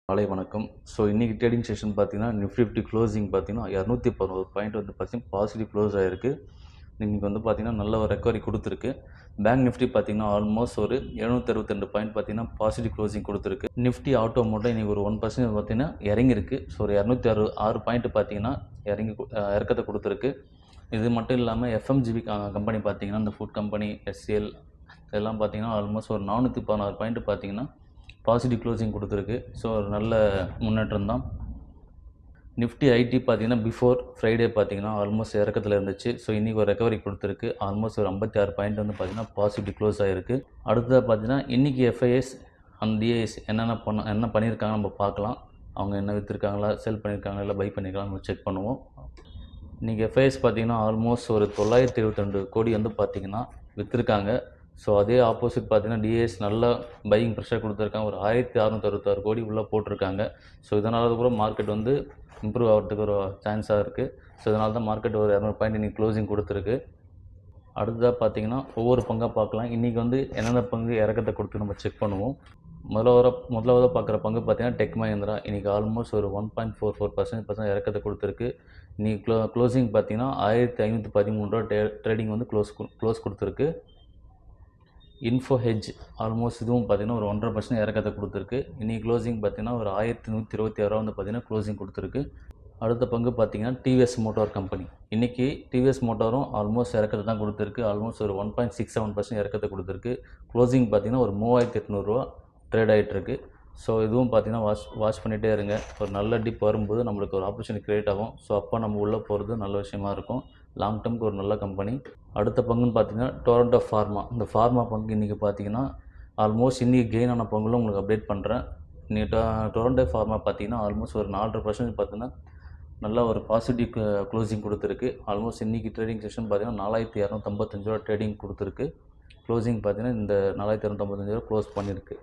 காலை வணக்கம். ஸோ இன்றைக்கி ட்ரேடிங் செஷன் பார்த்தீங்கன்னா நிஃப்டி க்ளோசிங் பார்த்தீங்கன்னா 211 பாயிண்ட் வந்து பார்த்தீங்கன்னா பாசிட்டிவ் க்ளோஸ் ஆகிருக்கு. இன்றைக்கி வந்து பார்த்தீங்கன்னா நல்ல ஒரு ரெக்கவரி கொடுத்துருக்கு. பேங்க் நிஃப்டி பார்த்தீங்கன்னா ஆல்மோஸ்ட் ஒரு 762 பாயிண்ட் பார்த்தீங்கன்னா பாசிட்டிவ் க்ளோசிங் கொடுத்துருக்கு. நிஃப்டி ஆட்டோ மட்டும் இன்றைக்கி ஒரு 1% பார்த்தீங்கன்னா இறங்கியிருக்கு. ஸோ ஒரு 206 பாயிண்ட் பார்த்தீங்கன்னா இறக்கத்தை கொடுத்துருக்கு. இது மட்டும் இல்லாமல் எஃப்எம்ஜிபி கம்பெனி பார்த்தீங்கன்னா இந்த ஃபுட் கம்பெனி எஸ்சிஎல் இதெல்லாம் பார்த்தீங்கன்னா ஆல்மோஸ்ட் ஒரு 416 பாயிண்ட் பார்த்தீங்கன்னா பாசிட்டிவ் க்ளோசிங் கொடுத்துருக்கு. ஸோ ஒரு நல்ல முன்னேற்றம் தான். நிஃப்டி ஐடி பார்த்தீங்கன்னா பிஃபோர் ஃப்ரைடே பார்த்தீங்கன்னா ஆல்மோஸ்ட் இறக்கத்தில் இருந்துச்சு. ஸோ இன்றைக்கி ஒரு ரெக்கவரி கொடுத்துருக்கு. ஆல்மோஸ்ட் ஒரு 56 பாயிண்ட் வந்து பார்த்தீங்கன்னா பாசிட்டிவ் க்ளோஸ் ஆகிருக்கு. அடுத்ததாக பார்த்தீங்கன்னா இன்றைக்கி எஃப்ஐஎஸ் அண்ட் டிஐஎஸ் என்ன பண்ணியிருக்காங்க நம்ம பார்க்கலாம். அவங்க என்ன விற்றுருக்காங்களா, செல் பண்ணியிருக்காங்களா, இல்லை பை பண்ணியிருக்காங்களா நம்ம செக் பண்ணுவோம். இன்றைக்கி எஃப்ஐஎஸ் பார்த்தீங்கன்னா ஆல்மோஸ்ட் ஒரு 922 கோடி வந்து பார்த்திங்கன்னா விற்றுருக்காங்க. ஸோ அதே ஆப்போசிட் பார்த்தீங்கன்னா டிஎஸ் நல்ல பையிங் ப்ரெஷர் கொடுத்துருக்காங்க. ஒரு 1666 கோடி உள்ளே போட்டிருக்காங்க. ஸோ இதனால கூட மார்க்கெட் வந்து இம்ப்ரூவ் ஆகிறதுக்கு ஒரு சான்ஸாக இருக்குது. ஸோ இதனால தான் மார்க்கெட் ஒரு 200 பாயிண்ட் இன்றைக்கி க்ளோசிங் கொடுத்துருக்கு. அடுத்ததாக பார்த்தீங்கன்னா ஒவ்வொரு பங்காக பார்க்கலாம். இன்றைக்கி வந்து என்னென்ன பங்கு இறக்கத்தை கொடுத்து நம்ம செக் பண்ணுவோம். முதலாவதாக பார்க்குற பங்கு பார்த்தீங்கன்னா டெக் மஹிந்திரா இன்றைக்கி ஆல்மோஸ்ட் ஒரு 1.44% இறக்கத்தை கொடுத்துருக்கு. இன்றைக்கி க்ளோசிங் பார்த்தீங்கன்னா 1513 ரூபா ட்ரேடிங் வந்து க்ளோஸ் கொடுத்துருக்கு. இன்ஃபோ ஹெட்ஜ் ஆல்மோஸ்ட் இதுவும் பார்த்தீங்கன்னா ஒரு 1.5% இறக்கத்தை கொடுத்துருக்கு. இன்றைக்கி க்ளோசிங் பார்த்தீங்கன்னா ஒரு 1126 ரூபா வந்து பார்த்தீங்கன்னா க்ளோசிங் கொடுத்துருக்கு. அடுத்த பங்கு பார்த்தீங்கன்னா டிவிஎஸ் மோட்டார் கம்பெனி. இன்றைக்கி டிவிஎஸ் மோட்டாரும் ஆல்மோஸ்ட் இறக்கத்தை தான் கொடுத்துருக்கு. ஆல்மோஸ்ட் ஒரு 1.67% இறக்கத்தை கொடுத்துருக்கு. க்ளோசிங் பார்த்தீங்கன்னா ஒரு 3800 ரூபா ட்ரேட் ஆகிட்டுருக்கு. ஸோ இதுவும் பார்த்தீங்கன்னா வாட்ச் பண்ணிகிட்டே இருங்க. ஒரு நல்ல டிப் வரும்போது நம்மளுக்கு ஒரு ஆப்பர்ச்சுனிட்டி க்ரியேட் ஆகும். ஸோ அப்போ நம்ம உள்ளே போகிறது நல்ல விஷயமா இருக்கும். லாங் டேர்முக்கு ஒரு நல்ல கம்பெனி. அடுத்த பங்குன்னு பார்த்தீங்கன்னா டொரண்டோ ஃபார்மா. இந்த ஃபார்மா பங்கு இன்றைக்கி பார்த்தீங்கன்னா ஆல்மோஸ்ட் இன்றைக்கி கெயின் ஆன பங்குகளும் உங்களுக்கு அப்டேட் பண்ணுறேன். இன்றைக்கி டொரண்டோ ஃபார்மா பார்த்தீங்கன்னா ஆல்மோஸ்ட் ஒரு 4.5% பார்த்தீங்கன்னா நல்லா ஒரு பாசிட்டிவ் க்ளோசிங் கொடுத்துருக்கு. ஆல்மோஸ்ட் இன்றைக்கி ட்ரேடிங் செஷன் பார்த்தீங்கன்னா 4255 ரூபா ட்ரேடிங் கொடுத்துருக்கு. க்ளோசிங் பார்த்தீங்கன்னா இந்த 4255 ரூபா க்ளோஸ் பண்ணியிருக்கு.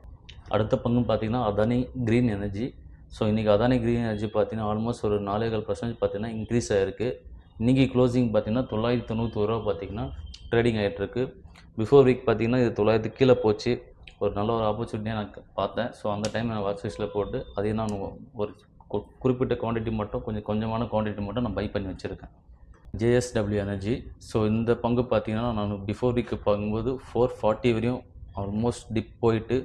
அடுத்த பங்குன்னு பார்த்தீங்கன்னா அதானி க்ரீன் எனர்ஜி. ஸோ இன்றைக்கி அதானி க்ரீன் எனர்ஜி பார்த்தீங்கன்னா ஆல்மோஸ்ட் ஒரு 4.5% பார்த்தீங்கன்னா இன்க்ரீஸ் ஆகிருக்கு. இன்றைக்கி க்ளோசிங் பார்த்தீங்கன்னா 991 ரூபா பார்த்தீங்கன்னா ட்ரேடிங் ஆகிட்டுருக்கு. பிஃபோர் வீக் பார்த்தீங்கன்னா இது 900 கீழே போச்சு. ஒரு நல்ல ஒரு ஆப்பர்ச்சுனிட்டியாக நான் பார்த்தேன். ஸோ அந்த டைம் நான் வாட்ச் லிஸ்ட்டில் போட்டு அதையும் நான் ஒரு குறிப்பிட்ட குவான்டிட்டி மட்டும் கொஞ்சமான குவான்டிட்டி மட்டும் நான் பை பண்ணி வச்சுருக்கேன். JSW energy. ஸோ இந்த பங்கு பார்த்தீங்கன்னா நான் பிஃபோர் வீக்கு பார்க்கும்போது 440 வரையும் ஆல்மோஸ்ட் டிப் போயிட்டு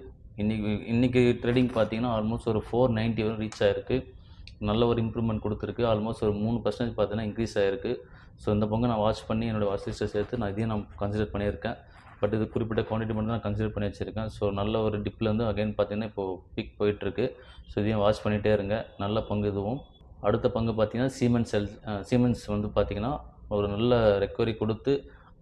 இன்றைக்கி ட்ரேடிங் பார்த்தீங்கன்னா ஆல்மோஸ்ட் ஒரு 490 வரையும் ரீச் ஆகிருக்கு. நல்ல ஒரு இம்ப்ரூவ்மெண்ட் கொடுத்துருக்கு. ஆல்மோஸ்ட் ஒரு 3% பார்த்தீங்கன்னா இன்க்ரீஸ் ஆகிருக்கு. ஸோ இந்த பங்கு நான் வாட்ச் பண்ணி என்னோடய வாட்ச் லிஸ்ட்டை சேர்த்து நான் இதையும் நான் கன்சிடர் பண்ணியிருக்கேன். பட் இது குறிப்பிட்ட குவான்டிட்டி மட்டும் நான் கன்சிடர் பண்ணி வச்சுருக்கேன். ஸோ நல்ல ஒரு டிப்லேருந்து அகைன் பார்த்தீங்கன்னா இப்போது பிக் போயிட்டுருக்கு. ஸோ இதையும் வாட்ச் பண்ணிகிட்டே இருங்க. நல்ல பங்கு இதுவும். அடுத்த பங்கு பார்த்தீங்கன்னா சீமென்ஸ் வந்து பார்த்திங்கன்னா ஒரு நல்ல ரெக்கவரி கொடுத்து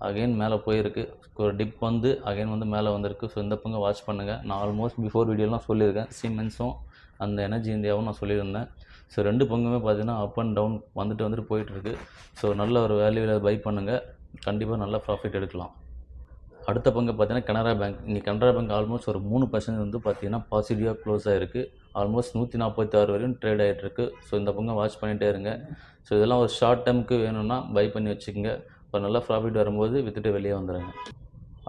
அகைன் மேலே போயிருக்கு. ஒரு டிப் வந்து அகைன் வந்து மேலே வந்திருக்கு. ஸோ இந்த பங்கு வாட்ச் பண்ணுங்கள். நான் ஆல்மோஸ்ட் பிஃபோர் வீடியோலாம் சொல்லியிருக்கேன். சீமென்ஸும் அந்த எனர்ஜி இந்தியாவும் நான் சொல்லியிருந்தேன். ஸோ ரெண்டு பங்குமே பார்த்தீங்கன்னா அப் அண்ட் டவுன் வந்துட்டு போயிட்டுருக்கு. ஸோ நல்ல ஒரு வேல்யூவில் பை பண்ணுங்கள். கண்டிப்பாக நல்ல ப்ராஃபிட் எடுக்கலாம். அடுத்த பங்கு பார்த்தீங்கன்னா கனரா பேங்க். இன்றைக்கி கனரா பேங்க் ஆல்மோஸ்ட் ஒரு 3% வந்து பார்த்தீங்கன்னா பாசிட்டிவாக க்ளோஸ் ஆகிருக்கு. ஆல்மோஸ்ட் 146 வரையும் ட்ரேட் ஆகிட்டுருக்கு. ஸோ இந்த பங்கு வாட்ச் பண்ணிகிட்டே இருங்க. ஸோ இதெல்லாம் ஒரு ஷார்ட் டேர்முக்கு வேணும்னா பை பண்ணி வச்சுக்கோங்க. ஒரு நல்ல ப்ராஃபிட் வரும்போது விற்றுட்டு வெளியே வந்துடுங்க.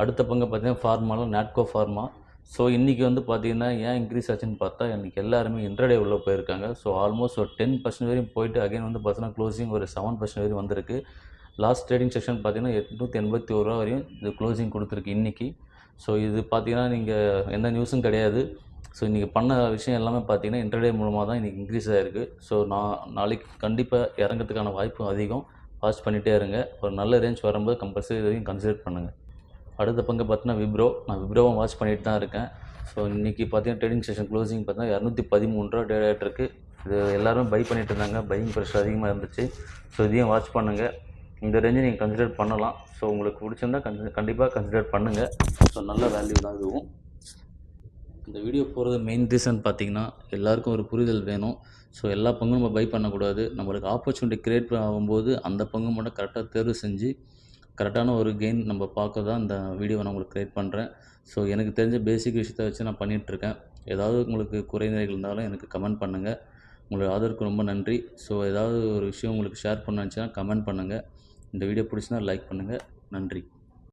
அடுத்த பங்கு பார்த்தீங்கன்னா ஃபார்மாவில் நாட்கோ ஃபார்மா. ஸோ இன்றைக்கி வந்து பார்த்திங்கன்னா ஏன் இன்க்ரீஸ் ஆச்சுன்னு பார்த்தா இன்றைக்கி எல்லாருமே இன்ட்ராடே உள்ளே போயிருக்காங்க. ஸோ ஆல்மோஸ்ட் ஒரு 10% வரையும் போயிட்டு அகைன் வந்து பார்த்தீங்கன்னா க்ளோசிங் ஒரு 7% வரையும் வந்திருக்கு. லாஸ்ட் ட்ரேடிங் செஷன் பார்த்தீங்கன்னா 881 ரூபா வரையும் இது க்ளோசிங் கொடுத்துருக்கு இன்றைக்கி. ஸோ இது பார்த்தீங்கன்னா நீங்கள் எந்த நியூஸும் கிடையாது. ஸோ இன்றைக்கி பண்ண விஷயம் எல்லாமே பார்த்தீங்கன்னா இன்ட்ராடே மூலமாக தான் இன்றைக்கி இன்க்ரீஸ் ஆகிருக்கு. ஸோ நாளைக்கு கண்டிப்பாக இறங்கிறதுக்கான வாய்ப்பு அதிகம். வாட்ச் பண்ணிகிட்டே இருங்க. ஒரு நல்ல ரேஞ்ச் வரும்போது கம்பல்சரி இதையும் கன்சிடர் பண்ணுங்கள். அடுத்த பங்கு பார்த்தீங்கன்னா விப்ரோ. நான் விப்ரோவும் வாட்ச் பண்ணிட்டு தான் இருக்கேன். ஸோ இன்றைக்கி பார்த்தீங்கன்னா ட்ரேடிங் செஷன் க்ளோசிங் பார்த்தீங்கன்னா 213 ரூபா ட்ரேட் ஆகிட்டுருக்கு. இது எல்லாருமே பை பண்ணிகிட்டு இருந்தாங்க. பையிங் ப்ரெஷர் அதிகமாக இருந்துச்சு. ஸோ இதையும் வாட்ச் பண்ணுங்கள். இந்த ரேஞ்சை நீங்கள் கன்சிடர் பண்ணலாம். ஸோ உங்களுக்கு பிடிச்சிருந்தா கண்டிப்பாக கன்சிடர் பண்ணுங்கள். ஸோ நல்ல வேல்யூ தான் இதுவும். இந்த வீடியோ போகிறது மெயின் ரீசன் பார்த்தீங்கன்னா எல்லாருக்கும் ஒரு புரிதல் வேணும். ஸோ எல்லா பங்கும் நம்ம பை பண்ணக்கூடாது. நம்மளுக்கு ஆப்பர்ச்சுனிட்டி க்ரியேட் ஆகும்போது அந்த பங்கு மட்டும் கரெக்டாக தேர்வு செஞ்சு கரெக்டான ஒரு கெயின் நம்ம பார்க்க தான் இந்த வீடியோவை நான் உங்களுக்கு க்ரியேட் பண்ணுறேன். ஸோ எனக்கு தெரிஞ்ச பேசிக் விஷயத்தை வச்சு நான் பண்ணிகிட்ருக்கேன். ஏதாவது உங்களுக்கு குறைநிறைகள் இருந்தாலும் எனக்கு கமெண்ட் பண்ணுங்கள். உங்களோட ஆதரவுக்கு ரொம்ப நன்றி. ஸோ ஏதாவது ஒரு விஷயம் உங்களுக்கு ஷேர் பண்ண நினச்சின்னா கமெண்ட் பண்ணுங்கள். இந்த வீடியோ பிடிச்சினா லைக் பண்ணுங்கள். நன்றி.